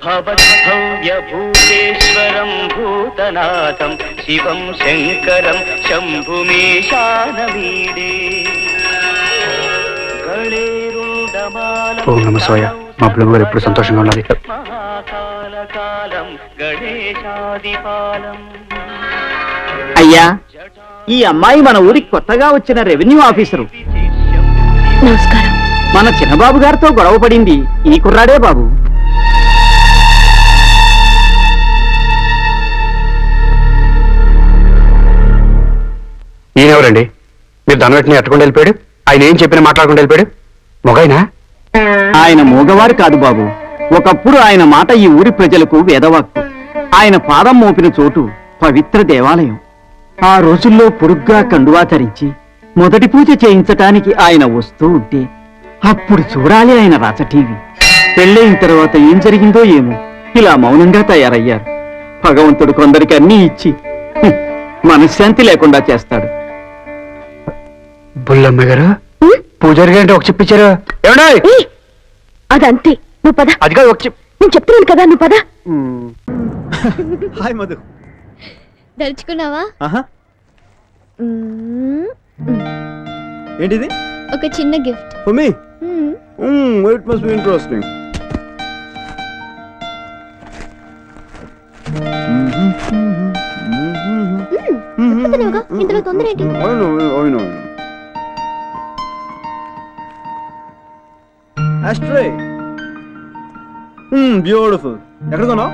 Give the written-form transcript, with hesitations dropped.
భవద్భవ్యభూతేశ్వరం భూతనాథం శివం శంకరం శంభుమేశానమీడే. ఓం నమ శివాయ. మా బులుగు గారు ఎప్పుడు సంతోషంగా ఉన్నది. మహాకాలకాలం గణేశాదిపాలం. అయ్యా, ఈ అమ్మాయి మన ఊరికి కొత్తగా వచ్చిన రెవెన్యూ ఆఫీసరు. నమస్కారం. మన చిన్నబాబు గారితో గొడవ పడింది ఈ కుర్రాడే బాబు. ఈయనెవరండి? మీరు దాని వెంటనే ఎట్టకుండా వెళ్ళిపోయాడు. ఆయన ఏం చెప్పినా మాట్లాడకుండా వెళ్ళిపోయాడు. మొగైనా? ఆయన మూగవారు కాదు బాబు. ఒకప్పుడు ఆయన మాట ఈ ఊరి ప్రజలకు వేదవాక్కు. ఆయన పాదం మోపిన చోటు పవిత్ర దేవాలయం. ఆ రోజుల్లో పొరుగ్గా కండువా ధరించి మొదటి పూజ చేయించటానికి ఆయన వస్తూ ఉంటే అప్పుడు చూడాలి ఆయన రాచ టీవీ. పెళ్ళైన తర్వాత ఏం జరిగిందో ఏమో ఇలా మౌనంగా తయారయ్యారు. భగవంతుడు కొందరికి అన్నీ ఇచ్చి మనశ్శాంతి లేకుండా చేస్తాడు. బుల్లమ్మ గారు పూజారి గారు ఒక చెప్పించారు. ఏమండి? అదంతే, నువ్వు పద. అది కాదు, ఒక నేను చెప్తున్నాను కదా, నువ్వు పద. హాయ్ మధు. దలుచుకున్నావా? ఏంటిది? ఒక చిన్న gift for me. It must be interesting. ఇందులో తొందర ఏంటి? Ashtray. Beautiful. ఎక్కడ కొన్నావు?